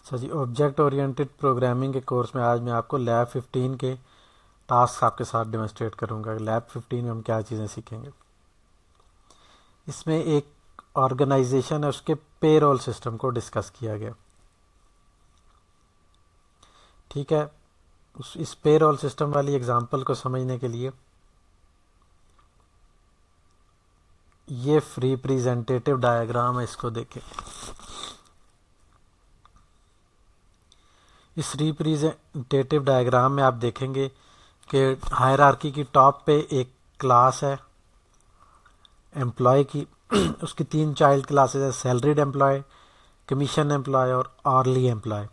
अच्छा जी, object oriented programming के course में आज मैं आपको लैब 15 के टास्क आपके साथ डेमोन्स्ट्रेट करूंगा। लैब 15 में हम क्या चीज़ें सीखेंगे। इसमें एक ऑर्गेनाइजेशन है, उसके पेरोल सिस्टम को डिस्कस किया गया। ठीक है, इस पेरोल सिस्टम वाली एग्जांपल को समझने के लिए ये रिप्रेजेंटेटिव डायग्राम है, इसको देखें। इस रिप्रेजेंटेटिव डायग्राम में आप देखेंगे कि हायरार्की की टॉप पे एक क्लास है एम्प्लॉय की। उसकी तीन चाइल्ड क्लासेस है, सैलरीड एम्प्लॉय, कमीशन एम्प्लॉय और ऑरली एम्प्लॉय।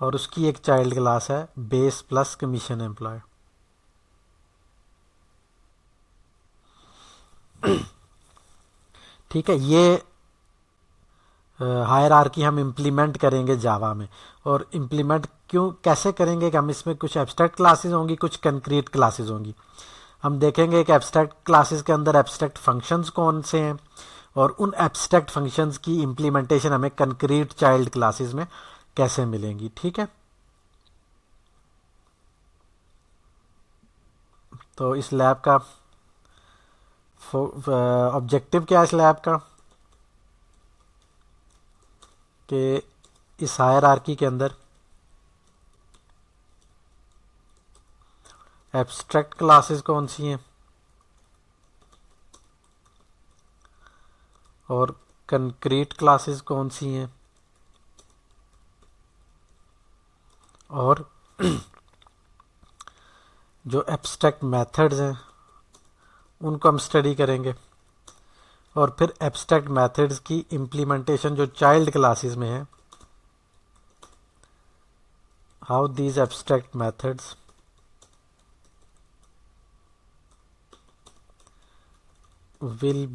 और उसकी एक चाइल्ड क्लास है बेस प्लस कमीशन एम्प्लॉय। ठीक है, ये हायरार्की हम इम्प्लीमेंट करेंगे जावा में। और इम्प्लीमेंट क्यों कैसे करेंगे कि हम इसमें कुछ एब्स्ट्रैक्ट क्लासेस होंगी, कुछ कंक्रीट क्लासेस होंगी। हम देखेंगे कि एब्स्ट्रैक्ट क्लासेस के अंदर एब्स्ट्रैक्ट फंक्शंस कौन से हैं और उन एब्स्ट्रैक्ट फंक्शंस की इम्प्लीमेंटेशन हमें कंक्रीट चाइल्ड क्लासेस में कैसे मिलेंगी। ठीक है, तो इस लैब का ऑब्जेक्टिव क्या है इस लैब का कि इस हायरार्की के अंदर एब्स्ट्रैक्ट क्लासेस कौन सी हैं और कंक्रीट क्लासेस कौन सी हैं और जो एब्स्ट्रैक्ट मेथड्स हैं उनको हम स्टडी करेंगे। और फिर एब्स्ट्रैक्ट मेथड्स की इम्प्लीमेंटेशन जो चाइल्ड क्लासेस में है, how these abstract methods will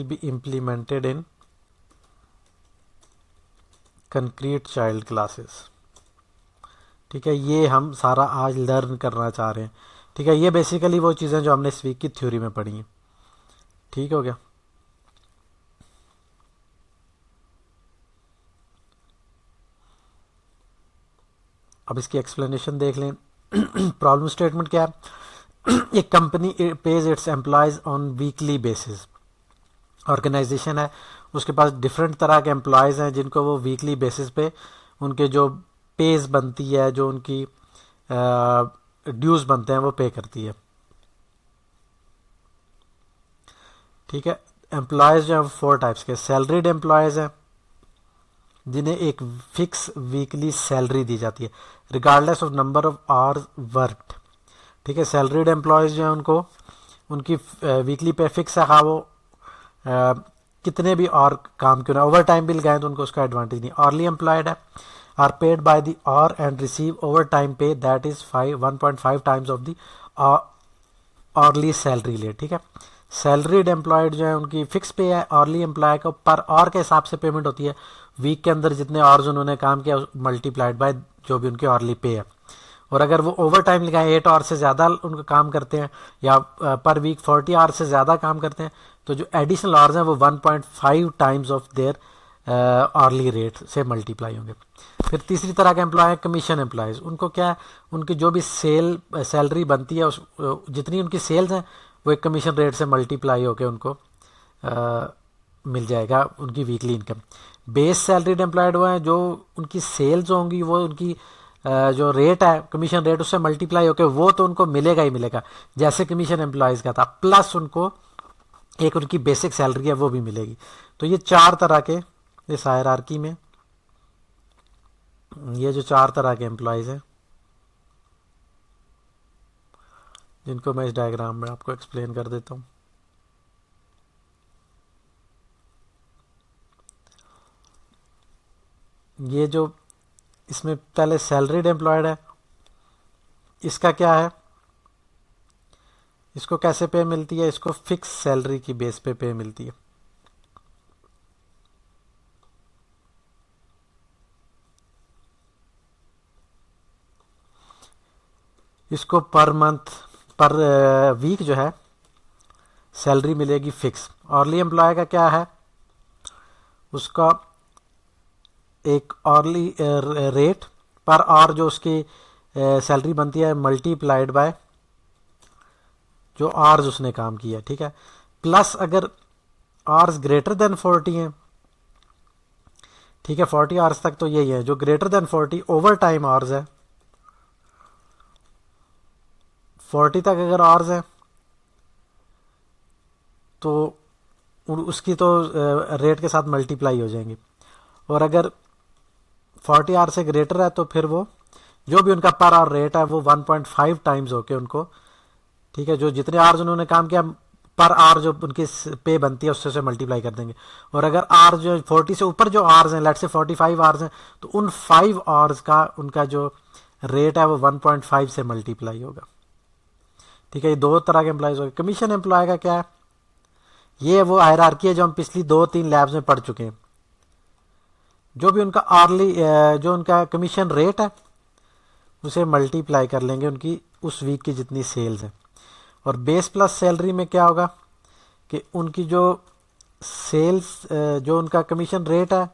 be implemented in concrete child classes। ठीक है, ये हम सारा आज लर्न करना चाह रहे हैं। ठीक है, ये बेसिकली वो चीज़ें जो हमने इस वीक की थ्योरी में पढ़ी हैं। ठीक हो गया। अब इसकी एक्सप्लेनेशन देख लें। प्रॉब्लम स्टेटमेंट क्या है। एक company pays its employees on weekly basis. Organisation है, उसके पास डिफरेंट तरह के एम्प्लॉयज़ हैं जिनको वो वीकली बेसिस पे उनके जो पेज बनती है, जो उनकी ड्यूज बनते हैं वो पे करती है। ठीक है, एम्प्लॉयज़ जो है फोर टाइप्स के सैलरीड एम्प्लॉयज़ हैं जिन्हें एक फिक्स वीकली सैलरी दी जाती है regardless of number of hours worked. ठीक है, सैलरीड एम्प्लॉयज़ जो है उनको उनकी वीकली पे फिक्स है, हाँ वो कितने भी और काम क्यों ना ओवर टाइम बिल गए तो उनको उसका एडवांटेज नहीं। ऑरली एम्प्लॉयड है are paid by the hour and receive overtime pay that is 1.5 times of the hourly salary ले। ठीक है, सैलरीड एम्प्लॉयड जो है उनकी फिक्स पे है, ऑरली एम्प्लॉय को पर आवर के हिसाब से पेमेंट होती है। वीक के अंदर जितने आवर्स उन्होंने काम किया मल्टीप्लाइड बाय जो भी उनकी ऑरली पे है। और अगर वो ओवर टाइम लगाए 8 आवर से ज़्यादा उनका काम करते हैं या पर वीक 40 आवर से ज़्यादा काम करते हैं तो जो एडिशनल आवर्स हैं वो 1.5 times of their hourly rate से मल्टीप्लाई होंगे। फिर तीसरी तरह के एम्प्लॉय है कमीशन एम्प्लॉयज़। उनको क्या है, उनकी जो भी सैलरी बनती है उस जितनी उनकी सेल्स हैं वो एक कमीशन रेट से मल्टीप्लाई होकर उनको मिल जाएगा उनकी weekly income. Base salaried employed वो हैं जो उनकी सेल्स होंगी वो उनकी जो रेट है कमीशन रेट उससे मल्टीप्लाई होकर वो तो उनको मिलेगा ही मिलेगा जैसे कमीशन एम्प्लॉयज़ का था, प्लस उनको एक उनकी बेसिक सैलरी है वो भी मिलेगी। तो ये चार तरह के इस हायरार्की में ये जो चार तरह के एम्प्लॉयज़ हैं जिनको मैं इस डायग्राम में आपको एक्सप्लेन कर देता हूँ। ये जो इसमें पहले सैलरीड एम्प्लॉयड है, इसका क्या है, इसको कैसे पे मिलती है, इसको फिक्स सैलरी की बेस पे पे मिलती है। इसको पर मंथ पर वीक जो है सैलरी मिलेगी फिक्स। ऑरली एम्प्लॉय का क्या है, उसका एक ऑरली रेट पर आवर जो उसकी सैलरी बनती है मल्टीप्लाइड बाय जो आवर्स उसने काम किया, ठीक है। प्लस अगर आवर्स ग्रेटर देन 40 हैं, ठीक है, 40 आवर्स तक तो यही है, जो greater than 40 over time hours है, 40 तक अगर आवर्स है तो उसकी तो रेट के साथ मल्टीप्लाई हो जाएंगे। और अगर 40 आवर से ग्रेटर है तो फिर वो जो भी उनका पर आवर रेट है वो 1.5 टाइम्स होके उनको, ठीक है, जो जितने आवर्स उन्होंने काम किया पर आवर जो उनकी पे बनती है उससे मल्टीप्लाई कर देंगे। और अगर आर जो 40 से ऊपर जो आवर्स हैं, लेट से 45 आवर्स हैं, तो उन 5 आवर्स का उनका जो रेट है वो 1.5 से मल्टीप्लाई होगा, ठीक है। ये दो तरह के एम्प्लॉयज हो गए। कमीशन एम्प्लॉय का क्या है, ये वो हायरार्की है जो हम पिछली 2-3 लैब्स में पढ़ चुके हैं। जो भी उनका आर्ली जो उनका कमीशन रेट है उसे मल्टीप्लाई कर लेंगे उनकी उस वीक की जितनी सेल्स है। और बेस प्लस सैलरी में क्या होगा कि उनकी जो सेल्स जो उनका कमीशन रेट है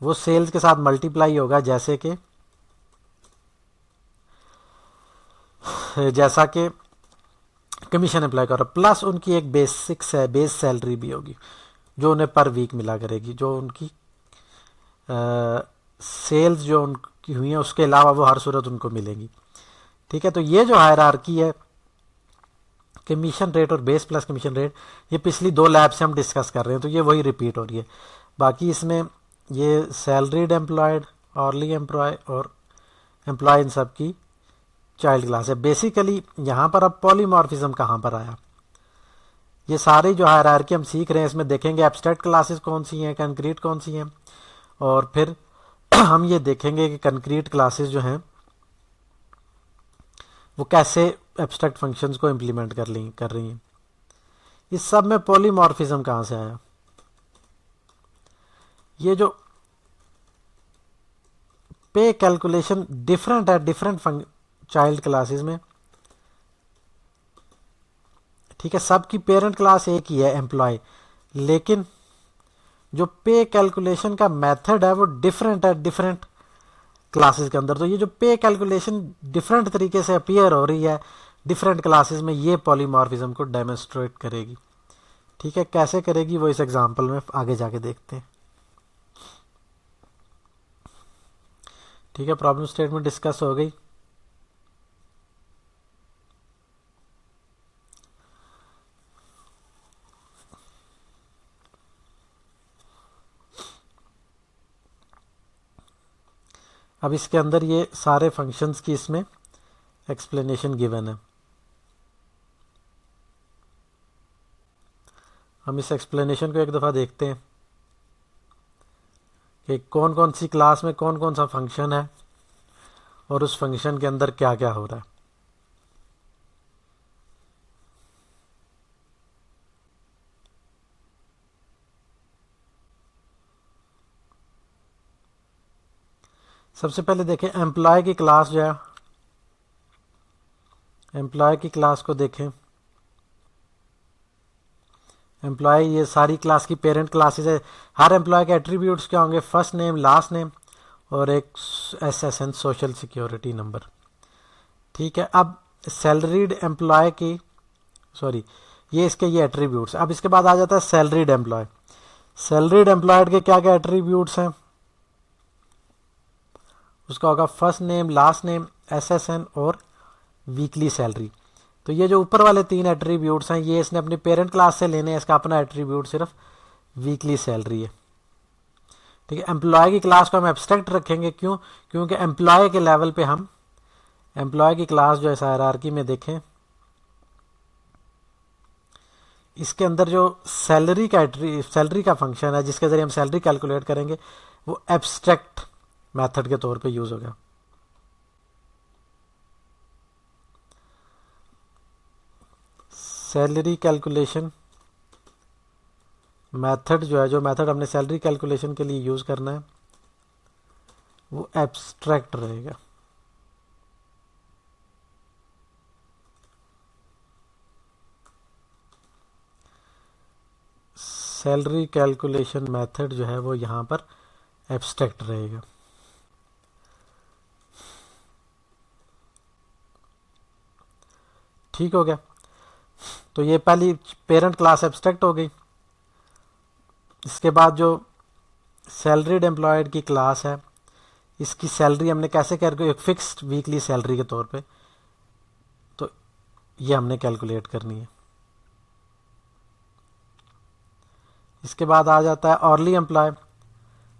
वो सेल्स के साथ मल्टीप्लाई होगा, जैसा कि कमीशन अप्लाई करो, प्लस उनकी एक बेस सैलरी भी होगी जो उन्हें पर वीक मिला करेगी, जो उनकी सेल्स जो उनकी हुई है उसके अलावा वो हर सूरत उनको मिलेंगी, ठीक है। तो ये जो हायरार्की है कमीशन रेट और बेस प्लस कमीशन रेट, ये पिछली 2 लैब से हम डिस्कस कर रहे हैं, तो ये वही रिपीट हो रही है। बाकी इसमें ये सैलरीड एम्प्लॉयड, ऑर्ली एम्प्लॉय और एम्प्लॉय इन सब की चाइल्ड क्लास है। बेसिकली यहाँ पर अब पॉलीमॉर्फिज्म कहाँ पर आया, ये सारी जो हायरार्की हम सीख रहे हैं इसमें देखेंगे एब्स्ट्रैक्ट क्लासेस कौन सी हैं, कंक्रीट कौन सी हैं, और फिर हम ये देखेंगे कि कंक्रीट क्लासेस जो हैं वो कैसे एब्स्ट्रैक्ट फंक्शंस को इम्प्लीमेंट कर रही हैं। इस सब में पॉलीमॉर्फिज्म कहाँ से आया, ये जो पे कैलकुलेशन डिफरेंट है डिफरेंट चाइल्ड क्लासेस में, ठीक है। सबकी पेरेंट क्लास एक ही है एम्प्लॉय, लेकिन जो पे कैलकुलेशन का मेथड है वो डिफरेंट है डिफरेंट क्लासेस के अंदर। तो ये जो पे कैलकुलेशन डिफरेंट तरीके से अपीयर हो रही है डिफरेंट क्लासेस में, ये पॉलीमॉर्फिज्म को डेमोन्स्ट्रेट करेगी, ठीक है। कैसे करेगी वो इस एग्जांपल में आगे जाके देखते हैं, ठीक है। प्रॉब्लम स्टेटमेंट डिस्कस हो गई। अब इसके अंदर ये सारे फंक्शंस की इसमें एक्सप्लेनेशन गिवन है। हम इस एक्सप्लेनेशन को एक दफ़ा देखते हैं कि कौन कौन सी क्लास में कौन कौन सा फंक्शन है और उस फंक्शन के अंदर क्या क्या हो रहा है। सबसे पहले देखें एम्प्लॉय की क्लास जो है, एम्प्लॉय की क्लास को देखें। एम्प्लॉय ये सारी क्लास की पेरेंट क्लासेस है। हर एम्प्लॉय के एट्रीब्यूट्स क्या होंगे, फर्स्ट नेम, लास्ट नेम और एक SSN सोशल सिक्योरिटी नंबर, ठीक है। अब सैलरीड एम्प्लॉय की ये इसके ये एट्रीब्यूट्स। अब इसके बाद आ जाता है सैलरीड एम्प्लॉय। सैलरीड एम्प्लॉयड के क्या क्या एट्रीब्यूट्स हैं, उसका होगा first name, last name, SSN और वीकली सैलरी। तो ये जो ऊपर वाले 3 एट्रीब्यूट्स हैं ये इसने अपनी पेरेंट क्लास से लेने हैं, इसका अपना एट्रीब्यूट सिर्फ वीकली सैलरी है, ठीक है। एम्प्लॉय की क्लास को हम एब्स्ट्रैक्ट रखेंगे, क्यों, क्योंकि एम्प्लॉय के लेवल पे हम एम्प्लॉय की क्लास जो है हायरार्की में देखें, इसके अंदर जो सैलरी का फंक्शन है जिसके जरिए हम सैलरी कैलकुलेट करेंगे वो एब्स्ट्रैक्ट मेथड के तौर पे यूज होगा। सैलरी कैलकुलेशन मेथड जो है, जो मेथड हमने सैलरी कैलकुलेशन के लिए यूज करना है वो एब्स्ट्रैक्ट रहेगा। सैलरी कैलकुलेशन मेथड जो है वो यहाँ पर एब्स्ट्रैक्ट रहेगा। ठीक हो गया। तो ये पहली पेरेंट क्लास एब्स्ट्रैक्ट हो गई। इसके बाद जो सैलरीड एम्प्लॉयड की क्लास है, इसकी सैलरी हमने कैसे कैलकुलेट, एक फिक्स्ड वीकली सैलरी के तौर पे, तो ये हमने कैलकुलेट करनी है। इसके बाद आ जाता है ऑरली एम्प्लॉय।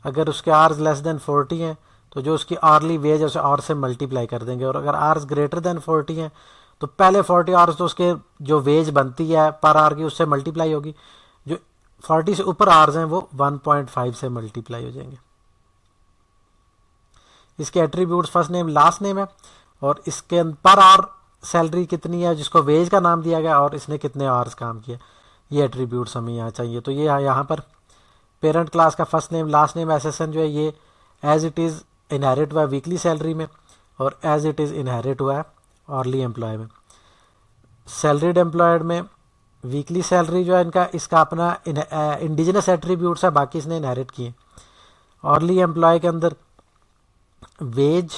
अगर उसके आर्स लेस देन 40 हैं तो जो उसकी आर्ली वेज है उसे आर से मल्टीप्लाई कर देंगे, और अगर आर्स ग्रेटर देन 40 हैं तो पहले 40 आवर्स तो उसके जो वेज बनती है पर आवर की उससे मल्टीप्लाई होगी, जो 40 से ऊपर आवर्स हैं वो 1.5 से मल्टीप्लाई हो जाएंगे। इसके attributes first name last name है, और इसके पर आवर सैलरी कितनी है जिसको वेज का नाम दिया गया, और इसने कितने आवर्स काम किया, ये एट्रीब्यूट्स हमें यहाँ चाहिए। तो ये यहाँ पर पेरेंट क्लास का first name last name SSN जो है ये एज इट इज़ इनहेरिट हुआ है वीकली सैलरी में, और एज इट इज़ इनहेरिट हुआ है ऑरली एम्प्लॉय में। सैलरीड एम्प्लॉयड में वीकली सैलरी जो है इनका, इसका अपना इंडिजिनस एट्रीब्यूट्स है, बाकी इसने इनहेरिट किए। ऑरली एम्प्लॉय के अंदर वेज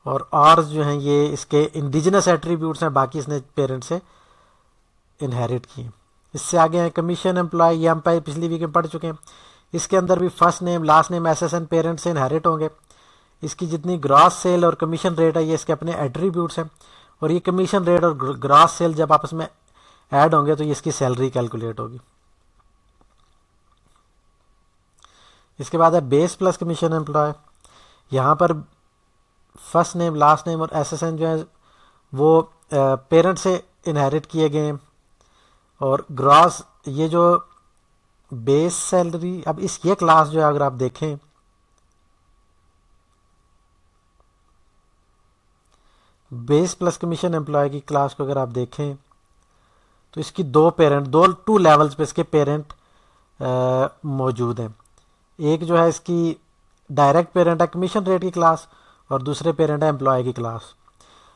और आवर्स जो हैं ये इसके इंडिजिनस एट्रीब्यूट्स हैं, बाकी इसने पेरेंट से इनहेरिट किए। इससे आगे हैं कमीशन एम्प्लॉय, ये हम पिछली वीक में पढ़ चुके हैं। इसके अंदर भी first name last name SSN parent से इनहेरिट होंगे। इसकी जितनी ग्रॉस सेल और कमीशन रेट है ये इसके अपने एट्रीब्यूट्स हैं, और ये कमीशन रेट और ग्रॉस सेल जब आपस में ऐड होंगे तो ये इसकी सैलरी कैलकुलेट होगी। इसके बाद है बेस प्लस कमीशन एम्प्लॉय। यहाँ पर फर्स्ट नेम लास्ट नेम और एसएसएन जो है वो पेरेंट से इनहेरिट किए गए हैं, और ग्रॉस ये जो बेस सैलरी, अब इस ये क्लास जो है अगर आप देखें बेस प्लस कमीशन एम्प्लॉय की क्लास को अगर आप देखें तो इसकी दो पेरेंट, टू लेवल्स पे इसके पेरेंट मौजूद हैं। एक जो है इसकी डायरेक्ट पेरेंट है कमीशन रेट की क्लास, और दूसरे पेरेंट है एम्प्लॉय की क्लास।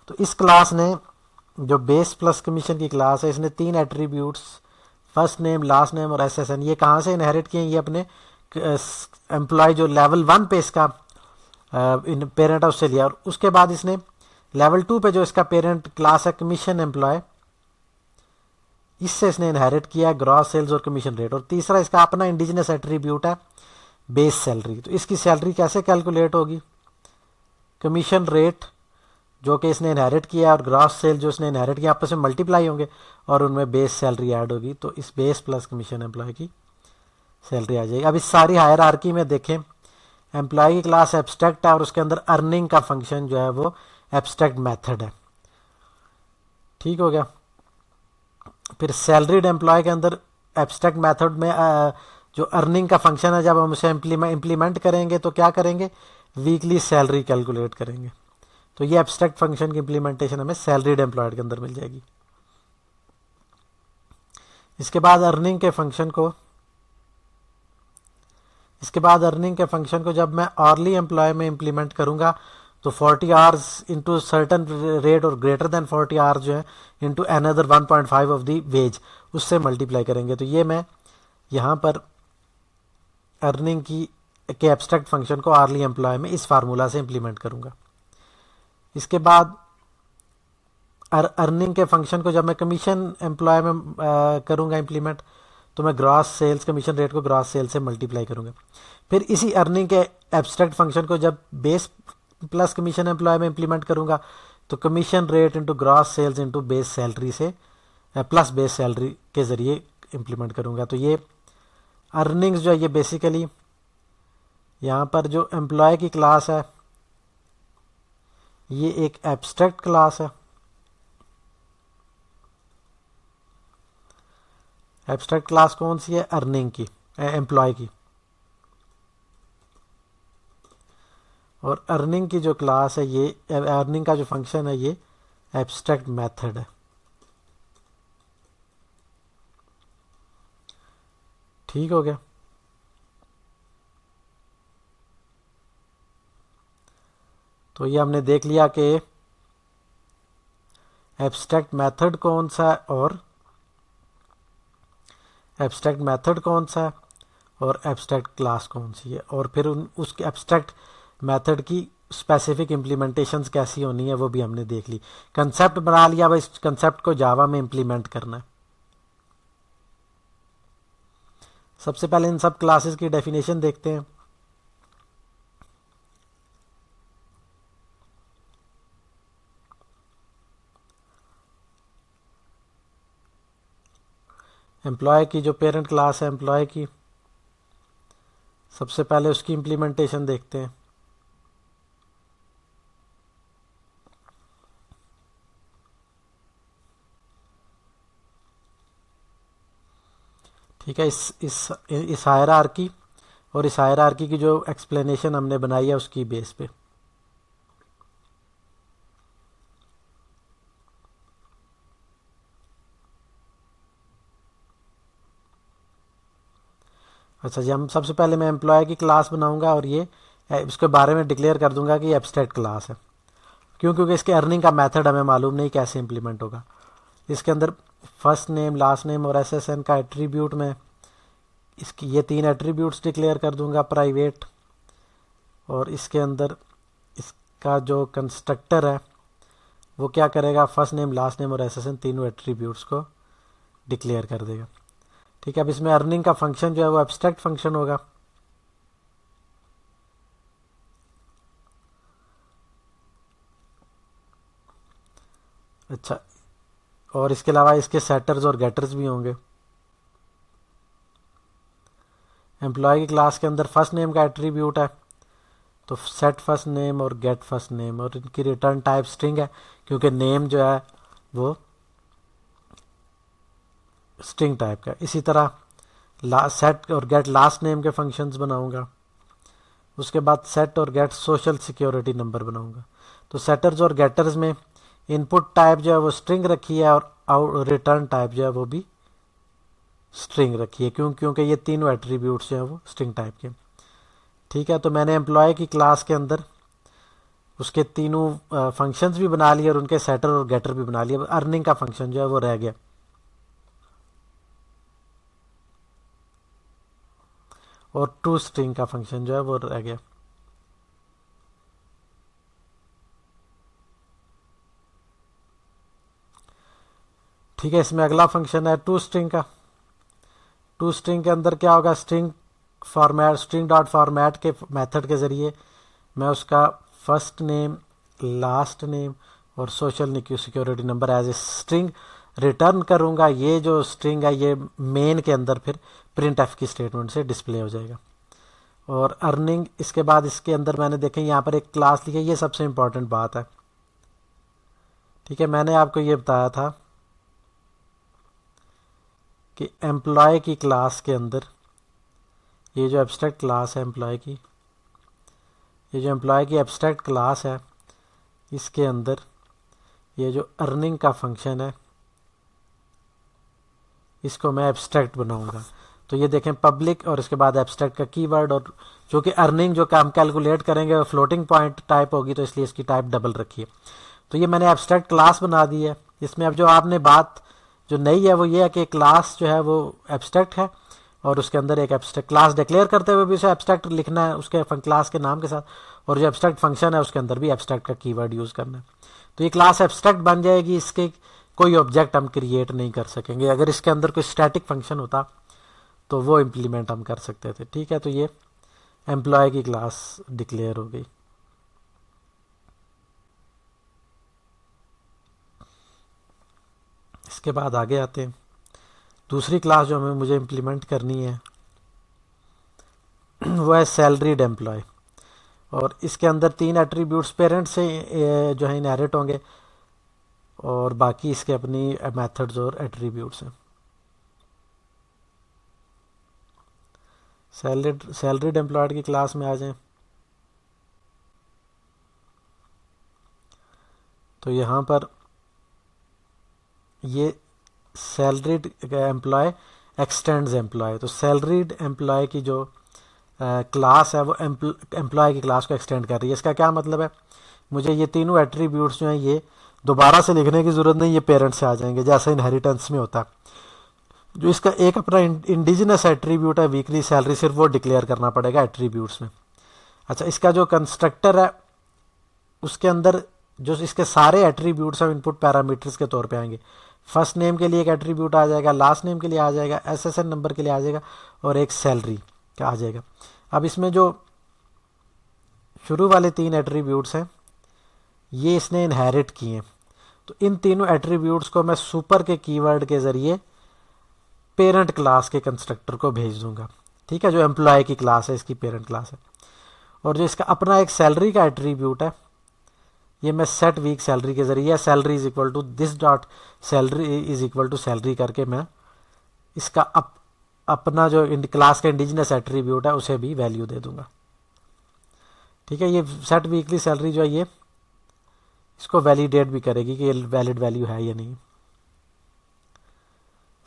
तो इस क्लास ने जो बेस प्लस कमीशन की क्लास है इसने तीन attributes first name last name और एसएसएन ये कहाँ से इनहेरिट किए, ये अपने एम्प्लॉय जो लेवल 1 पे इसका पेरेंट है उससे लिया, और उसके बाद इसने लेवल 2 पे जो इसका पेरेंट क्लास है कमीशन एम्प्लॉय, इससे इसने इनहेरिट किया है ग्रॉस सेल्स और कमीशन रेट, और तीसरा इसका अपना इंडिजिनस एट्रीब्यूट है बेस सैलरी। तो इसकी सैलरी कैसे कैलकुलेट होगी, कमीशन रेट जो कि इसने इनहेरिट किया और ग्रॉस सेल जो इसने इनहेरिट किया आपस में मल्टीप्लाई होंगे और उनमें बेस सैलरी ऐड होगी, तो इस बेस प्लस कमीशन एम्प्लॉय की सैलरी आ जाएगी। अब इस सारी हायरार्की में देखें एम्प्लॉय की क्लास एब्स्ट्रैक्ट है और उसके अंदर अर्निंग का फंक्शन जो है वो एब्स्ट्रैक्ट मेथड है। ठीक हो गया। फिर सैलरीड एम्प्लॉय के अंदर एब्स्ट्रैक्ट मेथड में जो अर्निंग का फंक्शन है जब हम उसे इम्प्लीमेंट करेंगे तो क्या करेंगे, वीकली सैलरी कैलकुलेट करेंगे। तो ये एब्स्ट्रैक्ट फंक्शन की इम्प्लीमेंटेशन हमें सैलरीड एम्प्लॉयड के अंदर मिल जाएगी। इसके बाद अर्निंग के फंक्शन को जब मैं ऑरली एम्प्लॉय में इम्प्लीमेंट करूंगा तो 40 आवर्स इंटू सर्टन रेट और ग्रेटर देन 40 आवर्स जो है into another 1.5 of the wage उससे मल्टीप्लाई करेंगे। तो ये मैं यहाँ पर अर्निंग के एब्स्ट्रैक्ट फंक्शन को ऑरली एम्प्लॉय में इस फार्मूला से इम्प्लीमेंट करूंगा। इसके बाद अर्निंग के फंक्शन को जब मैं कमीशन एम्प्लॉय में करूंगा इम्प्लीमेंट तो मैं ग्रॉस सेल्स कमीशन रेट को ग्रॉस सेल से मल्टीप्लाई करूंगा। फिर इसी अर्निंग के एब्स्ट्रैक्ट फंक्शन को जब बेस प्लस कमीशन एम्प्लॉय में इम्प्लीमेंट करूंगा तो commission rate into gross sales into base salary से प्लस बेस सैलरी के ज़रिए इम्प्लीमेंट करूंगा। तो ये अर्निंग्स जो है ये बेसिकली यहाँ पर जो एम्प्लॉय की क्लास है ये एक एब्स्ट्रैक्ट क्लास है। एब्स्ट्रैक्ट क्लास कौन सी है, अर्निंग की, एम्प्लॉय की। और अर्निंग की जो क्लास है ये अर्निंग का जो फंक्शन है ये एब्स्ट्रैक्ट मेथड है। ठीक हो गया। तो ये हमने देख लिया कि एब्स्ट्रैक्ट मेथड कौन सा है और एब्स्ट्रैक्ट मेथड कौन सा है और एब्स्ट्रैक्ट क्लास कौन सी है, और फिर उस एब्स्ट्रैक्ट मेथड की स्पेसिफिक इम्प्लीमेंटेशंस कैसी होनी है वो भी हमने देख ली। कंसेप्ट बना लिया, भाई इस कंसेप्ट को जावा में इम्प्लीमेंट करना है। सबसे पहले इन सब क्लासेस की डेफिनेशन देखते हैं। एम्प्लॉय की जो पेरेंट क्लास है एम्प्लॉय की, सबसे पहले उसकी इम्प्लीमेंटेशन देखते हैं। ठीक है, इस हायरार्की और इस हायरार्की की जो एक्सप्लेनेशन हमने बनाई है उसकी बेस पे। अच्छा जी, हम सबसे पहले मैं एम्प्लॉय की क्लास बनाऊंगा और ये इसके बारे में डिक्लेयर कर दूंगा कि ये एब्स्ट्रैक्ट क्लास है। क्यों? क्योंकि इसके अर्निंग का मेथड हमें मालूम नहीं कैसे इंप्लीमेंट होगा। इसके अंदर फर्स्ट नेम, लास्ट नेम और एसएसएन का एट्रीब्यूट में इसकी ये 3 एट्रीब्यूट्स डिक्लेयर कर दूंगा प्राइवेट, और इसके अंदर इसका जो कंस्ट्रक्टर है वो क्या करेगा, फर्स्ट नेम, लास्ट नेम और एसएसएन तीनों एट्रीब्यूट्स को डिक्लेयर कर देगा। ठीक है, अब इसमें अर्निंग का फंक्शन जो है वो एब्स्ट्रैक्ट फंक्शन होगा। अच्छा, और इसके अलावा इसके सेटर्स और गेटर्स भी होंगे। एम्प्लॉय की क्लास के अंदर फर्स्ट नेम का एट्रीब्यूट है, तो सेट फर्स्ट नेम और गेट फर्स्ट नेम, और इनकी रिटर्न टाइप स्ट्रिंग है क्योंकि नेम जो है वो स्ट्रिंग टाइप का। इसी तरह सेट और गेट लास्ट नेम के फंक्शंस बनाऊंगा। उसके बाद सेट और गेट सोशल सिक्योरिटी नंबर बनाऊंगा। तो सेटर्स और गेटर्स में इनपुट टाइप जो है वो स्ट्रिंग रखी है और रिटर्न टाइप जो है वो भी स्ट्रिंग रखी है। क्योंकि ये तीनों एट्रीब्यूट्स जो है वो स्ट्रिंग टाइप के। ठीक है, तो मैंने एम्प्लॉय की क्लास के अंदर उसके तीनों फंक्शंस भी बना लिए और उनके सेटर और गेटर भी बना लिए। अर्निंग का फंक्शन जो है वो रह गया, और टू स्ट्रिंग का फंक्शन जो है वो रह गया। ठीक है, इसमें अगला फंक्शन है टू स्ट्रिंग का। टू स्ट्रिंग के अंदर क्या होगा, string format, string dot format के मेथड के ज़रिए मैं उसका फर्स्ट नेम, लास्ट नेम और social security number as a string return करूंगा। ये जो स्ट्रिंग है ये मेन के अंदर फिर प्रिंट एफ की स्टेटमेंट से डिस्प्ले हो जाएगा। और अर्निंग, इसके बाद इसके अंदर मैंने देखें यहाँ पर एक क्लास लिखी है, ये सबसे इंपॉर्टेंट बात है। ठीक है, मैंने आपको ये बताया था कि एम्प्लॉय की क्लास के अंदर ये जो एब्स्ट्रैक्ट क्लास है एम्प्लॉय की, ये जो एम्प्लॉय की एब्स्ट्रैक्ट क्लास है, इसके अंदर ये जो अर्निंग का फंक्शन है इसको मैं एब्स्ट्रैक्ट बनाऊंगा। तो ये देखें पब्लिक और इसके बाद एब्स्ट्रैक्ट का कीवर्ड, और जो कि अर्निंग जो काम कैलकुलेट करेंगे वो फ्लोटिंग पॉइंट टाइप होगी, तो इसलिए इसकी टाइप डबल रखी है। तो ये मैंने एब्स्ट्रैक्ट क्लास बना दी है। इसमें अब जो आपने बात जो नई है वो ये है कि क्लास जो है वो एब्स्ट्रैक्ट है और उसके अंदर एक एब्स्ट्रैक्ट क्लास डिक्लेयर करते हुए भी उसे एब्स्ट्रैक्ट लिखना है उसके क्लास के नाम के साथ, और जो एब्स्ट्रैक्ट फंक्शन है उसके अंदर भी एब्स्ट्रैक्ट का कीवर्ड यूज़ करना है। तो ये क्लास एब्स्ट्रैक्ट बन जाएगी, इसके कोई ऑब्जेक्ट हम क्रिएट नहीं कर सकेंगे। अगर इसके अंदर कोई स्टैटिक फंक्शन होता तो वो इम्प्लीमेंट हम कर सकते थे। ठीक है, तो ये एम्प्लॉय की क्लास डिक्लेयर हो गई। इसके बाद आगे आते हैं, दूसरी क्लास जो हमें मुझे इम्प्लीमेंट करनी है वो है सैलरीड एम्प्लॉय, और इसके अंदर 3 एट्रीब्यूट्स पेरेंट से जो है इनहेरिट होंगे और बाकी इसके अपनी मेथड्स और एट्रीब्यूट्स हैं। सैलरीड एम्प्लॉयड की क्लास में आ जाएं तो यहाँ पर ये सैलरीड एम्प्लॉय एक्सटेंड्स एम्प्लॉय। तो सैलरीड एम्प्लॉय की जो क्लास है वो एम्प्लॉय की क्लास को एक्सटेंड कर रही है। इसका क्या मतलब है, मुझे ये तीनों एट्रीब्यूट्स जो हैं ये दोबारा से लिखने की ज़रूरत नहीं, ये पेरेंट से आ जाएंगे जैसे इनहेरिटेंस में होता है। जो इसका एक अपना इंडिजिनस एट्रीब्यूट है वीकली सैलरी, सिर्फ वो डिक्लेयर करना पड़ेगा एट्रीब्यूट्स में। अच्छा, इसका जो कंस्ट्रक्टर है उसके अंदर जो इसके सारे एट्रीब्यूट्स हैं इनपुट पैरामीटर्स के तौर पे आएंगे। फर्स्ट नेम के लिए एक एट्रीब्यूट आ जाएगा, लास्ट नेम के लिए आ जाएगा, एसएसएन नंबर के लिए आ जाएगा, और एक सैलरी का आ जाएगा। अब इसमें जो शुरू वाले 3 एट्रीब्यूट्स हैं ये इसने इनहेरिट किए हैं, तो इन तीनों एट्रीब्यूट्स को मैं सुपर के कीवर्ड के ज़रिए पेरेंट क्लास के कंस्ट्रक्टर को भेज दूंगा। ठीक है, जो एम्प्लॉय की क्लास है इसकी पेरेंट क्लास है। और जो इसका अपना एक सैलरी का एट्रीब्यूट है ये मैं सेट वीक सैलरी के ज़रिए salary is equal to this dot salary is equal to salary करके मैं इसका अपना जो क्लास का इंडिजिनस एट्रीब्यूट है उसे भी वैल्यू दे दूंगा। ठीक है, ये सेट वीकली सैलरी जो है ये इसको वैलिडेट भी करेगी कि ये वैलिड वैल्यू है या नहीं।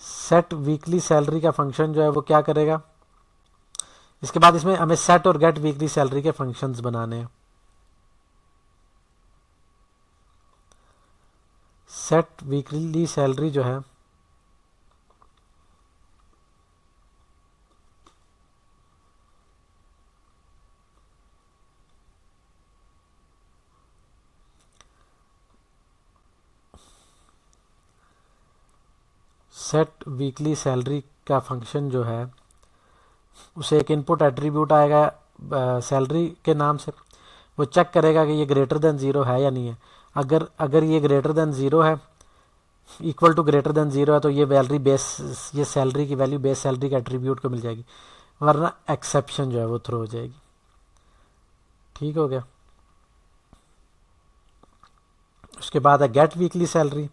सेट वीकली सैलरी का फंक्शन जो है वो क्या करेगा, इसके बाद इसमें हमें सेट और गेट वीकली सैलरी के फंक्शंस बनाने हैं। सेट वीकली सैलरी जो है सेट वीकली सैलरी का फंक्शन जो है उसे एक इनपुट एट्रीब्यूट आएगा सैलरी के नाम से, वो चेक करेगा कि ये ग्रेटर देन 0 है या नहीं है। अगर ये ग्रेटर देन 0 है, इक्वल टू ग्रेटर देन 0 है, तो ये वैलरी बेस ये सैलरी की वैल्यू बेस सैलरी के एट्रीब्यूट को मिल जाएगी, वरना एक्सेप्शन जो है वो थ्रो हो जाएगी। ठीक हो गया। उसके बाद है get weekly salary.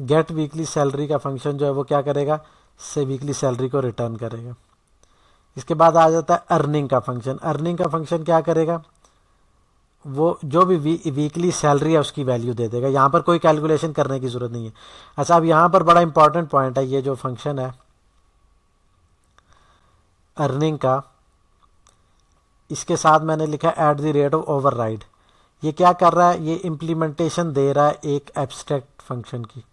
Get weekly salary का फंक्शन जो है वो क्या करेगा, से वीकली सैलरी को रिटर्न करेगा। इसके बाद आ जाता है अर्निंग का फंक्शन। अर्निंग का फंक्शन क्या करेगा, वो जो भी वीकली सैलरी है उसकी वैल्यू दे देगा। यहाँ पर कोई कैलकुलेशन करने की ज़रूरत नहीं है। अच्छा, अब यहाँ पर बड़ा इंपॉर्टेंट पॉइंट है, ये जो फंक्शन है अर्निंग का, इसके साथ मैंने लिखा at the rate of override. ये क्या कर रहा है, ये इम्प्लीमेंटेशन दे रहा है एक एब्स्ट्रैक्ट फंक्शन की।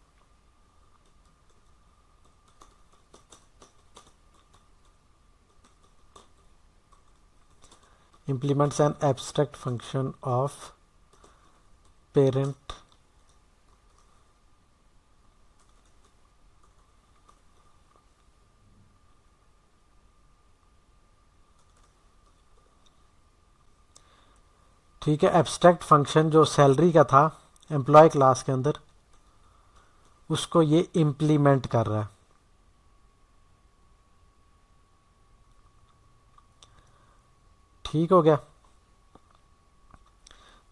implements an abstract function of parent ठीक है, एब्स्ट्रैक्ट फंक्शन जो सैलरी का था एम्प्लॉय क्लास के अंदर उसको ये इम्प्लीमेंट कर रहा है। ठीक हो गया।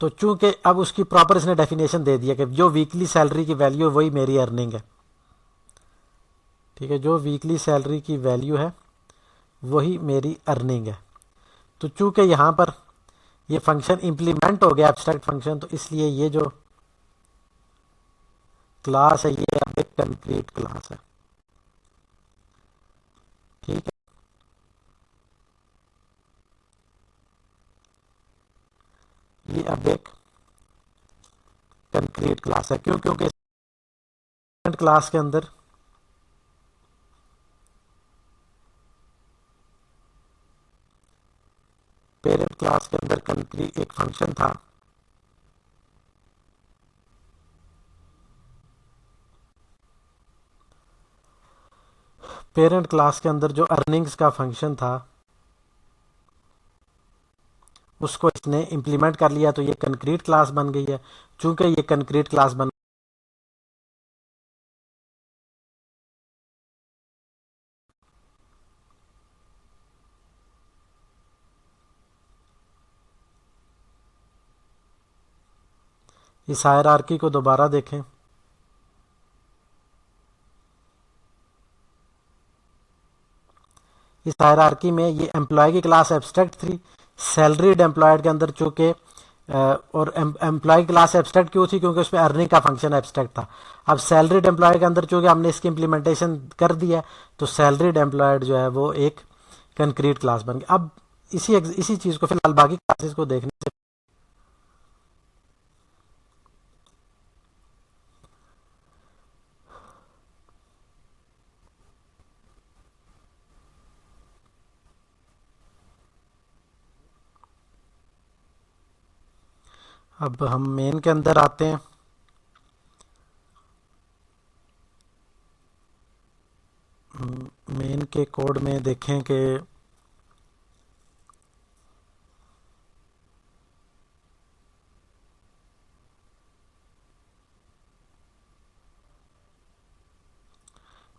तो चूंकि अब उसकी प्रॉपर इसने डेफिनेशन दे दिया कि जो वीकली सैलरी की वैल्यू है वही मेरी अर्निंग है। ठीक है, जो वीकली सैलरी की वैल्यू है वही मेरी अर्निंग है। तो चूंकि यहाँ पर ये फंक्शन इंप्लीमेंट हो गया एब्स्ट्रैक्ट फंक्शन, तो इसलिए ये जो क्लास है ये अब एक कंक्रीट क्लास है। ठीक है, ये अब एक कंक्रीट क्लास है। क्यों? क्योंकि क्लास के अंदर पेरेंट क्लास के अंदर कंक्रीट एक फंक्शन था पेरेंट क्लास के अंदर जो अर्निंग्स का फंक्शन था उसको इसने इंप्लीमेंट कर लिया, तो ये कंक्रीट क्लास बन गई है। चूंकि ये कंक्रीट क्लास बन इस हायरार्की को दोबारा देखें। इस हायरार्की में ये एम्प्लॉय की क्लास एब्स्ट्रैक्ट थी, सैलरीड एम्प्लॉयड के अंदर चूंकि और एम्प्लॉय क्लास एब्स्ट्रैक्ट क्यों थी, क्योंकि उसमें अर्निंग का फंक्शन एब्स्ट्रैक्ट था। अब सैलरीड एम्प्लॉय के अंदर चूंकि हमने इसकी इंप्लीमेंटेशन कर दिया तो सैलरीड एम्प्लॉयड जो है वो एक कंक्रीट क्लास बन गई। अब इसी चीज़ को फिलहाल बाकी क्लासेस को देखने से अब हम मेन के अंदर आते हैं। मेन के कोड में देखें कि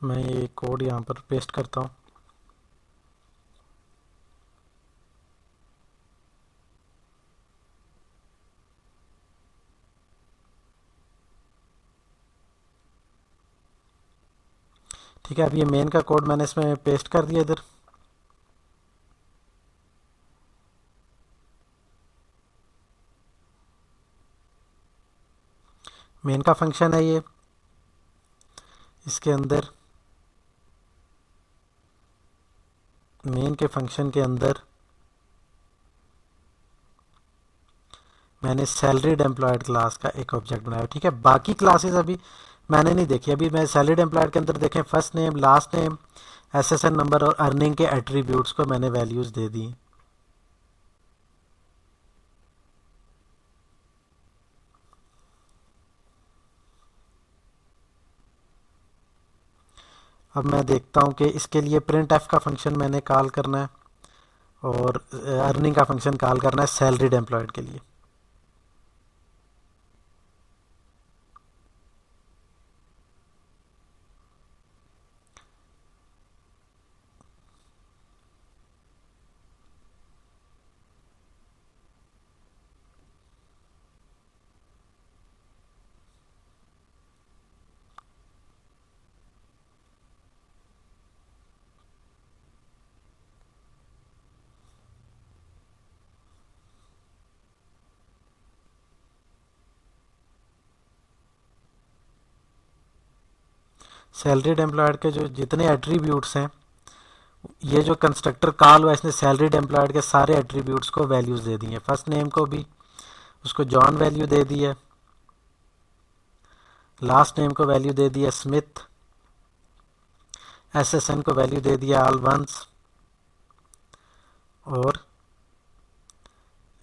मैं ये कोड यहाँ पर पेस्ट करता हूँ। ठीक है, अब ये मेन का कोड मैंने इसमें पेस्ट कर दिया इधर। मेन का फंक्शन है ये। इसके अंदर मेन के फंक्शन के अंदर मैंने सैलरीड एम्प्लॉयड क्लास का एक ऑब्जेक्ट बनाया। ठीक है, बाकी क्लासेस अभी मैंने नहीं देखी। अभी मैं सैलरीड एम्प्लॉयड के अंदर देखें, first name, last name, SSN number और अर्निंग के एट्रीब्यूट्स को मैंने वैल्यूज दे दी। अब मैं देखता हूँ कि इसके लिए प्रिंट एफ का फंक्शन मैंने कॉल करना है और अर्निंग का फंक्शन कॉल करना है सैलरीड एम्प्लॉयड के लिए। सैलरीड एम्प्लॉयड के जो जितने एट्रीब्यूट्स हैं, ये जो कंस्ट्रक्टर कॉल हुआ इसने सैलरीड एम्प्लॉयड के सारे एट्रीब्यूट्स को वैल्यूज दे दी है। फर्स्ट नेम को भी उसको जॉन वैल्यू दे दी है, लास्ट नेम को वैल्यू दे दी है स्मिथ, एसएसएन को वैल्यू दे दिया ऑल वंस और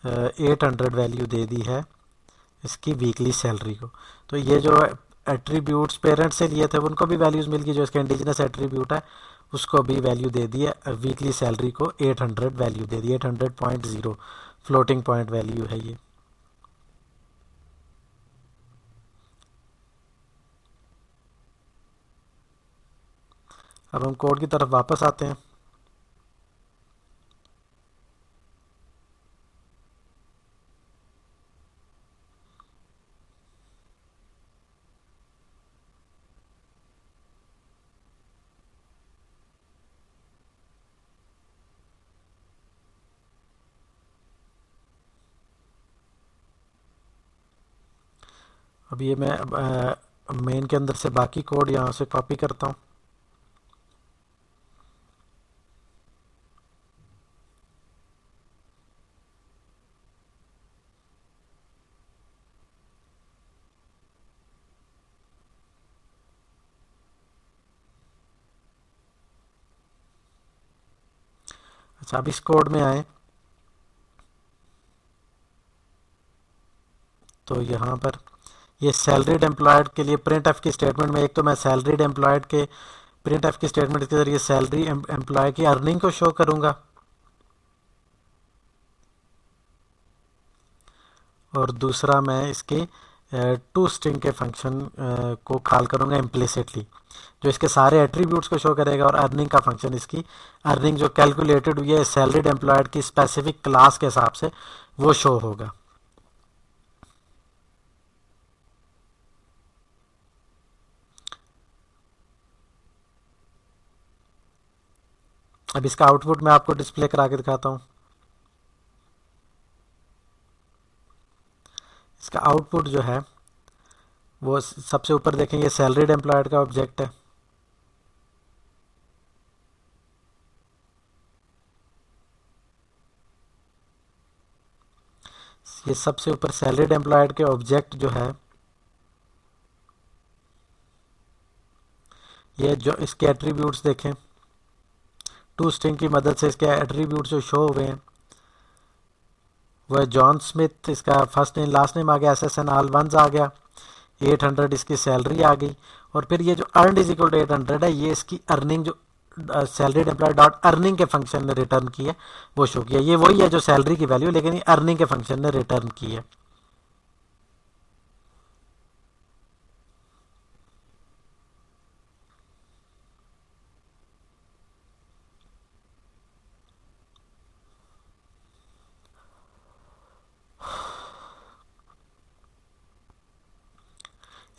800 वैल्यू दे दी है इसकी वीकली सैलरी को। तो ये जो एट्रीब्यूट्स पेरेंट से लिए थे उनको भी वैल्यूज मिल गई। जो इसका इंडिजिनस एट्रीब्यूट है उसको भी वैल्यू दे दी है। वीकली सैलरी को 800 वैल्यू दे दी, 800.0 फ्लोटिंग पॉइंट वैल्यू है ये। अब हम कोड की तरफ वापस आते हैं। अब ये मैं मेन के अंदर से बाकी कोड यहाँ से कॉपी करता हूँ। अच्छा, अब इस कोड में आए तो यहाँ पर ये सैलरीड एम्प्लॉयड के लिए प्रिंट एफ की स्टेटमेंट में एक तो मैं सैलरीड एम्प्लॉयड के प्रिंट एफ की स्टेटमेंट के जरिए सैलरी एम्प्लॉय की अर्निंग को शो करूंगा और दूसरा मैं इसके टू स्ट्रिंग के फंक्शन को कॉल करूंगा इम्प्लिसिटली, जो इसके सारे एट्रीब्यूट्स को शो करेगा। और अर्निंग का फंक्शन इसकी अर्निंग जो कैलकुलेटेड हुई है सैलरीड एम्प्लॉयड की स्पेसिफिक क्लास के हिसाब से वो शो होगा। अब इसका आउटपुट मैं आपको डिस्प्ले करा के दिखाता हूँ। इसका आउटपुट जो है वो सबसे ऊपर देखेंगे सैलरीड एम्प्लॉयड का ऑब्जेक्ट है। ये सबसे ऊपर सैलरीड एम्प्लॉयड के ऑब्जेक्ट जो है ये जो इसके एट्रीब्यूट्स देखें, टू स्ट्रिंग की मदद से इसके एट्रीब्यूट्स जो शो हुए हैं वो है जॉन स्मिथ, इसका फर्स्ट नेम लास्ट नेम आ गया, SSN ऑल वंस आ गया, 800 इसकी सैलरी आ गई। और फिर ये जो अर्न इज इक्वल टू 800 है, ये इसकी अर्निंग जो सैलरीड एम्प्लॉय डॉट अर्निंग के फंक्शन ने रिटर्न की है वो शो किया। ये वही है जो सैलरी की वैल्यू, लेकिन ये अर्निंग के फंक्शन ने रिटर्न की है।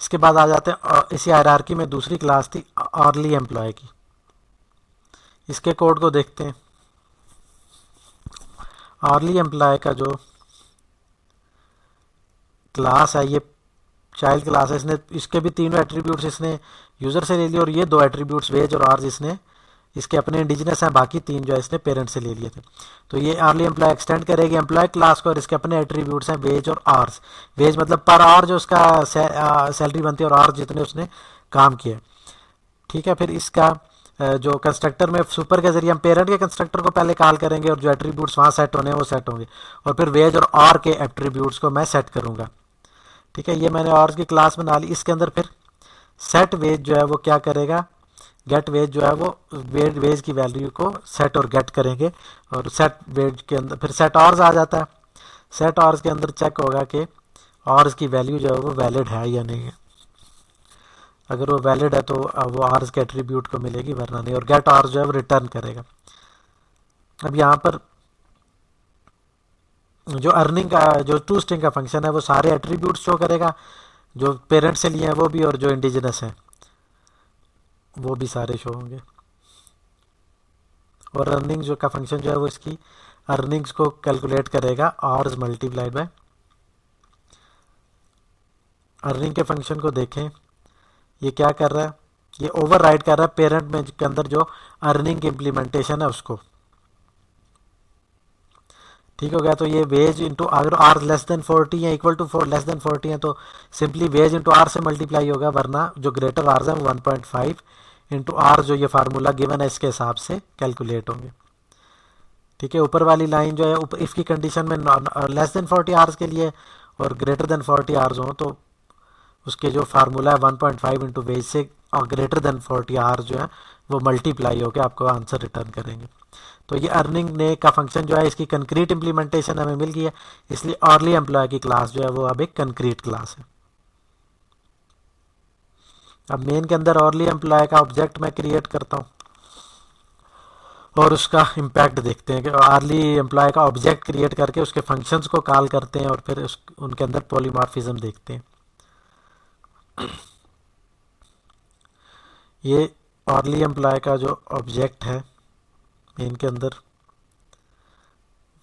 इसके बाद आ जाते हैं इसी हायरार्की में दूसरी क्लास थी अर्ली एम्प्लॉय की। इसके कोड को देखते हैं। अर्ली एम्प्लॉय का जो क्लास है, ये चाइल्ड क्लास है, इसने इसके भी तीनों एट्रीब्यूट्स इसने यूजर से ले लिए, और ये दो एट्रीब्यूट्स वेज और आर्स इसने इसके अपने इंडिजिनस हैं, बाकी तीन जो है इसने पेरेंट से ले लिए थे। तो ये अर्ली एम्प्लॉय एक्सटेंड करेगी एम्प्लॉय क्लास को, और इसके अपने एट्रीब्यूट्स हैं वेज और आर्स। वेज मतलब पर आवर जो उसका सैलरी बनती है, और आर्स जितने उसने काम किए। ठीक है, फिर इसका जो कंस्ट्रक्टर में सुपर के जरिए हम पेरेंट के कंस्ट्रक्टर को पहले कॉल करेंगे, और जो एट्रीब्यूट्स वहाँ सेट होने हैं वो सेट होंगे, और फिर वेज और आर के एट्रीब्यूट्स को मैं सेट करूँगा। ठीक है, ये मैंने आर्स की क्लास बना ली। इसके अंदर फिर सेट वेज जो है वो क्या करेगा, गेट वेज जो है वो वेज की वैल्यू को सेट और गेट करेंगे, और सेट वेज के अंदर फिर सेट ऑर्स आ जाता है। सेट ऑर्स के अंदर चेक होगा कि ऑर्स की वैल्यू जो है वो वैलिड है या नहीं है। अगर वो वैलिड है तो वो ऑर्स के एट्रीब्यूट को मिलेगी, वरना नहीं। और गेट ऑर्स जो है वो रिटर्न करेगा। अब यहाँ पर जो अर्निंग का जो टू स्ट्रिंग का फंक्शन है, वो सारे एट्रीब्यूट शो करेगा, जो पेरेंट से लिए हैं वो भी, और जो इंडिजिनस हैं वो भी सारे शो होंगे। और अर्निंग जो का फंक्शन जो है वो इसकी अर्निंग्स को कैलकुलेट करेगा आर्स मल्टीप्लाइड बाय। अर्निंग के फंक्शन को देखें, ये क्या कर रहा है, ये ओवरराइड कर रहा है पेरेंट में के अंदर जो अर्निंग की इम्प्लीमेंटेशन है उसको। ठीक हो गया। तो ये वेज इंटू, अगर आर लेस देन 40 है इक्वल टू लेस देन 40 है, तो सिंपली वेज इंटू आर से मल्टीप्लाई होगा, वरना जो ग्रेटर आर्स है वो 1.5 इंटू आर, जो ये फार्मूला गिवन है इसके हिसाब से कैलकुलेट होंगे। ठीक है, ऊपर वाली लाइन जो है ऊपर इसकी कंडीशन में लेस देन 40 आवर्स के लिए और ग्रेटर देन 40 आवर्स हो, तो उसके जो फार्मूला है 1.5 इंटू वेज से, और ग्रेटर देन 40 आवर्स जो है वो मल्टीप्लाई होकर आपको आंसर रिटर्न करेंगे। तो ये अर्निंग ने का फंक्शन जो है इसकी कंक्रीट इंप्लीमेंटेशन हमें मिल गई है, इसलिए अर्ली एम्प्लॉय की क्लास जो है वो अब एक कंक्रीट क्लास है। अब मेन के अंदर अर्ली एम्प्लॉय का ऑब्जेक्ट मैं क्रिएट करता हूँ, और उसका इम्पैक्ट देखते हैं कि अर्ली एम्प्लॉय का ऑब्जेक्ट क्रिएट करके उसके फंक्शंस को कॉल करते हैं, और फिर उनके अंदर पॉलीमॉर्फिज्म देखते हैं। ये अर्ली एम्प्लॉय का जो ऑब्जेक्ट है मेन के अंदर,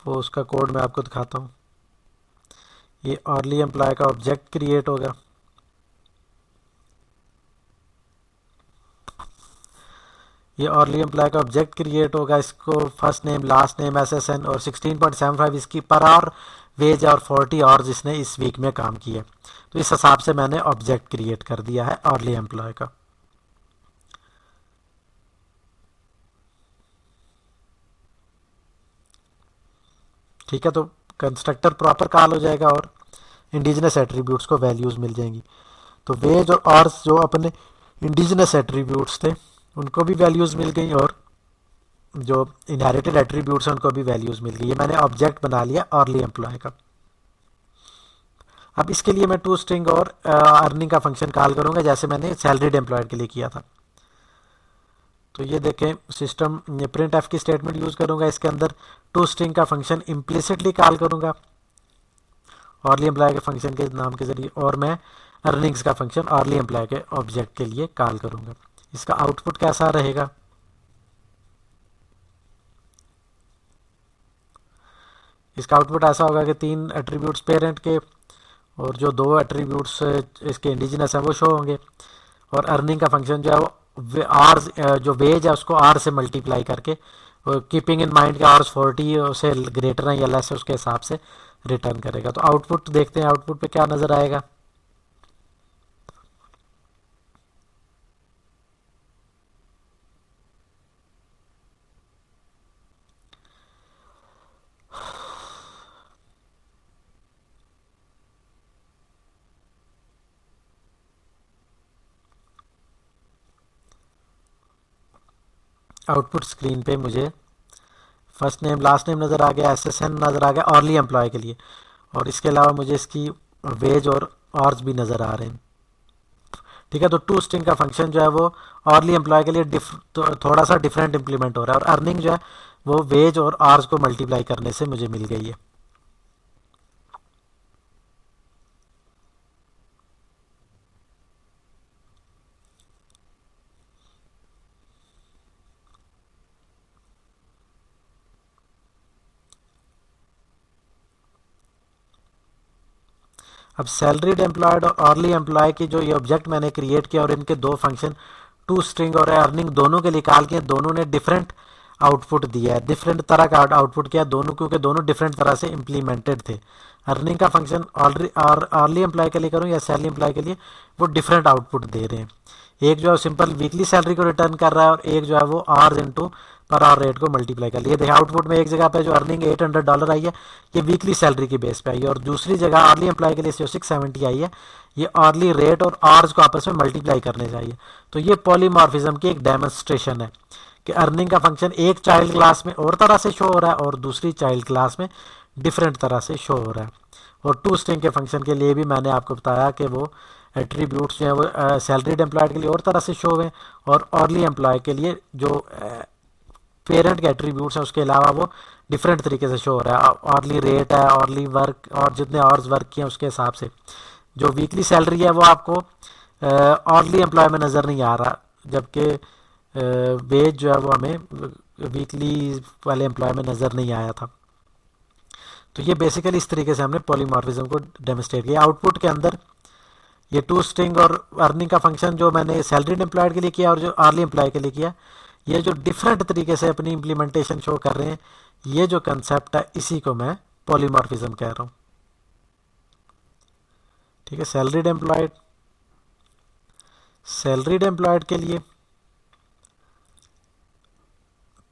वो उसका कोड मैं आपको दिखाता हूँ। ये अर्ली एम्प्लॉय का ऑब्जेक्ट क्रिएट होगा। ये अर्ली एम्प्लॉय का ऑब्जेक्ट क्रिएट होगा, इसको first name last name SSN और 16.75 इसकी पर आवर वेज और 40 आवर्स इसने इस वीक में काम किया। तो इस हिसाब से मैंने ऑब्जेक्ट क्रिएट कर दिया है अर्ली एम्प्लॉय का। ठीक है, तो कंस्ट्रक्टर प्रॉपर कॉल हो जाएगा, और इंडिजिनस एट्रीब्यूट्स को वैल्यूज मिल जाएंगी। तो वेज और आवर्स जो अपने इंडिजिनस एट्रीब्यूट्स थे उनको भी वैल्यूज मिल गई, और जो इनहेरिटेड एट्रीब्यूट्स हैं उनको भी वैल्यूज मिल गई। ये मैंने ऑब्जेक्ट बना लिया अर्ली एम्प्लॉय का। अब इसके लिए मैं टू स्ट्रिंग और अर्निंग का फंक्शन कॉल करूंगा, जैसे मैंने सैलरीड एम्प्लॉयड के लिए किया था। तो ये देखें, सिस्टम प्रिंट एफ की स्टेटमेंट यूज करूंगा, इसके अंदर टू स्ट्रिंग का फंक्शन इम्प्लिसिटली कॉल करूंगा अर्ली एम्प्लॉय के फंक्शन के नाम के जरिए, और मैं अर्निंग्स का फंक्शन अर्ली एम्प्लॉय के ऑब्जेक्ट के लिए कॉल करूंगा। इसका आउटपुट कैसा रहेगा, इसका आउटपुट ऐसा होगा कि 3 एट्रीब्यूट्स पेरेंट के और जो 2 एट्रीब्यूट्स इसके इंडिजिनस हैं वो शो होंगे, और अर्निंग का फंक्शन जो है वो आर जो वेज है उसको आर से मल्टीप्लाई करके, कीपिंग इन माइंड के आर्स 40 से ग्रेटर है या लेस है उसके हिसाब से रिटर्न करेगा। तो आउटपुट देखते हैं, आउटपुट पे क्या नजर आएगा। आउटपुट स्क्रीन पे मुझे फर्स्ट नेम लास्ट नेम नज़र आ गया, SSN नज़र आ गया अर्ली एम्प्लॉय के लिए, और इसके अलावा मुझे इसकी वेज और आवर्स भी नज़र आ रहे हैं। ठीक है, तो टू स्ट्रिंग का फंक्शन जो है वो अर्ली एम्प्लॉय के लिए तो थोड़ा सा डिफरेंट इंप्लीमेंट हो रहा है, और अर्निंग जो है वो वेज और आवर्स को मल्टीप्लाई करने से मुझे मिल गई है। अब सैलरीड एम्प्लॉयड और अर्ली एम्प्लॉय की जो ये ऑब्जेक्ट मैंने क्रिएट किया और इनके दो फंक्शन टू स्ट्रिंग और अर्निंग दोनों के निकाल के दोनों ने डिफरेंट आउटपुट दिया है, डिफरेंट तरह का आउटपुट किया दोनों, क्योंकि दोनों डिफरेंट तरह से इम्प्लीमेंटेड थे। अर्निंग का फंक्शन अर्ली एम्प्लॉय के लिए करूँ या सैलरी एम्प्लॉय के लिए, वो डिफरेंट आउटपुट दे रहे हैं। एक जो है सिंपल वीकली सैलरी को रिटर्न कर रहा है, और एक जो है वो hours into per hour rate को मल्टीप्लाई कर लिया। देखिए आउटपुट में एक जगह पे जो अर्निंग $800 आई है ये वीकली सैलरी की बेस पे आई है, और दूसरी जगह अर्ली एम्प्लॉय के लिए जो 670 आई है ये अर्ली रेट और आवर्स को आपस में मल्टीप्लाई करने चाहिए। तो ये पॉलीमॉर्फिज्म की एक डेमोन्स्ट्रेशन है कि अर्निंग का फंक्शन एक चाइल्ड क्लास में और तरह से शो हो रहा है और दूसरी चाइल्ड क्लास में डिफरेंट तरह से शो हो रहा है। और टू स्ट्रिंग के फंक्शन के लिए भी मैंने आपको बताया कि वो एट्रीब्यूट्स जो है वो सैलरीड एम्प्लॉयड के लिए और तरह से शो हुए, और अर्ली एम्प्लॉय के लिए जो पेरेंट के एट्रीब्यूट्स हैं उसके अलावा वो डिफरेंट तरीके से शो हो रहा है। अर्ली रेट है, अर्ली वर्क और जितने आवर्स वर्क किए उसके हिसाब से। जो वीकली सैलरी है वो आपको अर्ली एम्प्लॉय में नज़र नहीं आ रहा, जबकि वेज जो है वो हमें वीकली वाले एम्प्लॉय में नज़र नहीं आया था। तो ये बेसिकली इस तरीके से हमने पॉलीमॉर्फिज्म को डेमोन्स्ट्रेट किया। आउटपुट के अंदर ये टू स्ट्रिंग और अर्निंग का फंक्शन जो मैंने सैलरीड एम्प्लॉयड के लिए किया और जो अर्ली एम्प्लॉय के लिए किया, ये जो डिफरेंट तरीके से अपनी इम्प्लीमेंटेशन शो कर रहे हैं, ये जो कंसेप्ट है इसी को मैं पॉलीमॉर्फिज्म कह रहा हूँ। ठीक है, सैलरीड एम्प्लॉयड के लिए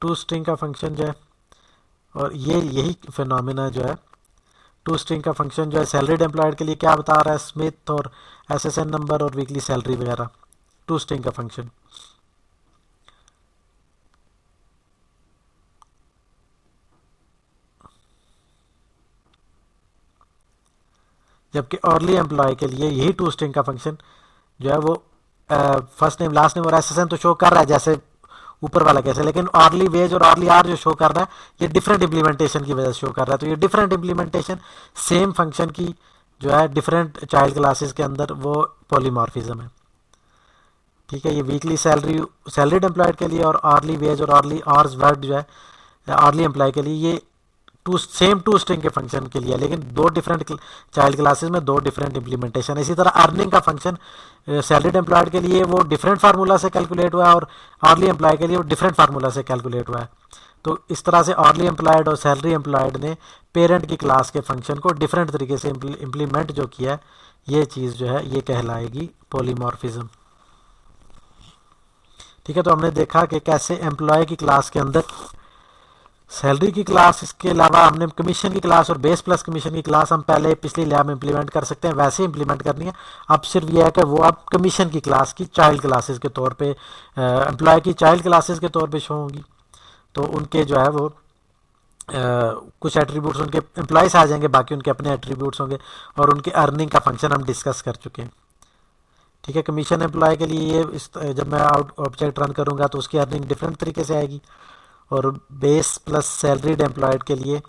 टू स्ट्रिंग का फंक्शन जो है, और ये यही फिनोमिना जो है टू स्ट्रिंग का फंक्शन जो है सैलरीड एम्प्लॉयड के लिए क्या बता रहा है, स्मिथ और SSN नंबर और वीकली सैलरी वगैरह, टू स्ट्रिंग का फंक्शन। जबकि अर्ली एम्प्लॉय के लिए यही टू स्ट्रिंग का फंक्शन जो है वो फर्स्ट नेम लास्ट नेम और SSN तो शो कर रहा है जैसे ऊपर वाला कैसे, लेकिन अर्ली वेज और अर्ली आर जो शो कर रहा है ये डिफरेंट इम्प्लीमेंटेशन की वजह से शो कर रहा है। तो ये डिफरेंट इम्प्लीमेंटेशन सेम फंक्शन की जो है डिफरेंट चाइल्ड क्लासेस के अंदर वो पॉलीमॉर्फिज्म है। ठीक है, ये वीकली सैलरीड एम्प्लॉयड के लिए और अर्ली वेज और अर्ली आवर्स वर्क जो है अर्ली एम्प्लॉय के लिए, ये टू स्ट्रिंग के फंक्शन के लिए, लेकिन दो डिफरेंट चाइल्ड क्लासेस में दो डिफरेंट इम्प्लीमेंटेशन। इसी तरह अर्निंग का फंक्शन सैलरीड एम्प्लॉयड के लिए वो डिफरेंट फार्मूला से कैलकुलेट हुआ है और अर्ली एम्प्लॉय के लिए वो डिफरेंट फार्मूला से कैलकुलेट हुआ है। तो इस तरह से अर्ली एम्प्लॉयड और सैलरी एम्प्लॉयड ने पेरेंट की क्लास के फंक्शन को डिफरेंट तरीके से इम्प्लीमेंट जो किया है, ये चीज़ जो है ये कहलाएगी पॉलीमॉर्फिज्म। ठीक है, तो हमने देखा कि कैसे एम्प्लॉय की क्लास के अंदर सैलरी की क्लास, इसके अलावा हमने कमीशन की क्लास और बेस प्लस कमीशन की क्लास हम पहले पिछली लैब में इंप्लीमेंट कर सकते हैं, वैसे इंप्लीमेंट करनी है। अब सिर्फ यह है कि वो अब कमीशन की क्लास की चाइल्ड क्लासेस के तौर पे एम्प्लॉय की चाइल्ड क्लासेस के तौर पे शो होंगी। तो उनके जो है वो कुछ एट्रीब्यूट्स उनके एम्प्लॉयज आ जाएंगे, बाकी उनके अपने एट्रीब्यूट्स होंगे, और उनके अर्निंग का फंक्शन हम डिस्कस कर चुके हैं। ठीक है, कमीशन एम्प्लॉय के लिए जब मैं ऑब्जेक्ट रन करूँगा तो उसकी अर्निंग डिफरेंट तरीके से आएगी, और बेस प्लस सैलरीड एम्प्लॉयड के लिए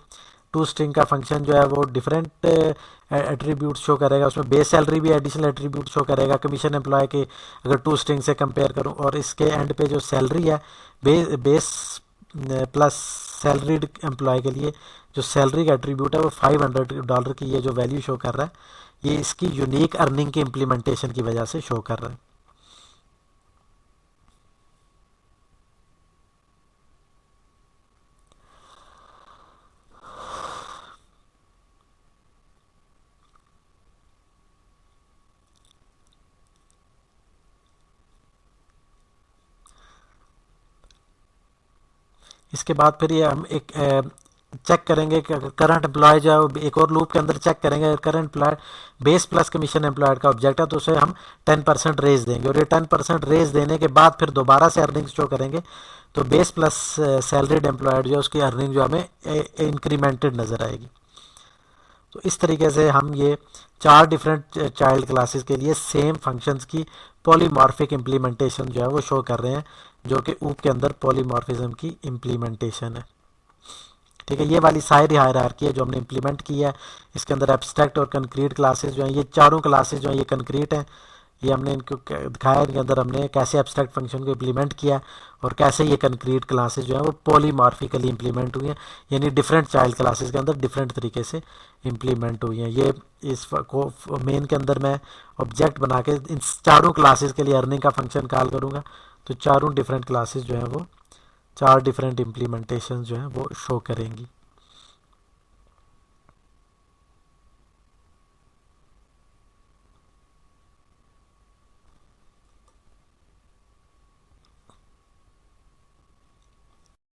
टू स्ट्रिंग का फंक्शन जो है वो डिफरेंट एट्रीब्यूट शो करेगा, उसमें बेस सैलरी भी एडिशनल एट्रीब्यूट शो करेगा कमीशन एम्प्लॉय के, अगर टू स्ट्रिंग से कंपेयर करूं। और इसके एंड पे जो सैलरी है बेस प्लस सैलरीड एम्प्लॉय के लिए जो सैलरी का एट्रीब्यूट है वो $500 की ये जो वैल्यू शो कर रहा है, ये इसकी यूनिक अर्निंग की इम्प्लीमेंटेशन की वजह से शो कर रहा है। इसके बाद फिर ये हम एक चेक करेंगे कि करंट एम्प्लॉय जो है एक और लूप के अंदर चेक करेंगे, current employee base plus commission employee का ऑब्जेक्ट है तो उसे हम 10% रेज देंगे, और ये 10% रेज देने के बाद फिर दोबारा से अर्निंग्स शो करेंगे। तो बेस प्लस सैलरीड एम्प्लॉयड जो है उसकी अर्निंग जो हमें इंक्रीमेंटेड नज़र आएगी। तो इस तरीके से हम ये 4 डिफरेंट चाइल्ड क्लासेस के लिए सेम फंक्शंस की पॉलीमॉर्फिक इम्प्लीमेंटेशन जो है वो शो कर रहे हैं, जो कि ऊप के अंदर पॉलीमॉर्फिज्म की इम्प्लीमेंटेशन है। ठीक है, ये वाली सारी हायरार्की है जो हमने इम्प्लीमेंट की है। इसके अंदर एब्स्ट्रैक्ट और कंक्रीट क्लासेस जो हैं, ये चारों क्लासेस जो हैं ये कंक्रीट हैं। ये हमने इनको दिखाया, इनके अंदर हमने कैसे एब्स्ट्रैक्ट फंक्शन को इम्प्लीमेंट किया और कैसे ये कंक्रीट क्लासेस जो है वो पॉलीमॉर्फिकली इम्प्लीमेंट हुई हैं, यानी डिफरेंट चाइल्ड क्लासेस के अंदर डिफरेंट तरीके से इम्प्लीमेंट हुई हैं। ये इस को मेन के अंदर मैं ऑब्जेक्ट बना के इन चारों क्लासेस के लिए अर्निंग का फंक्शन कॉल करूँगा, तो चारों डिफरेंट क्लासेस जो हैं वो 4 डिफरेंट इम्प्लीमेंटेशन जो हैं वो शो करेंगी।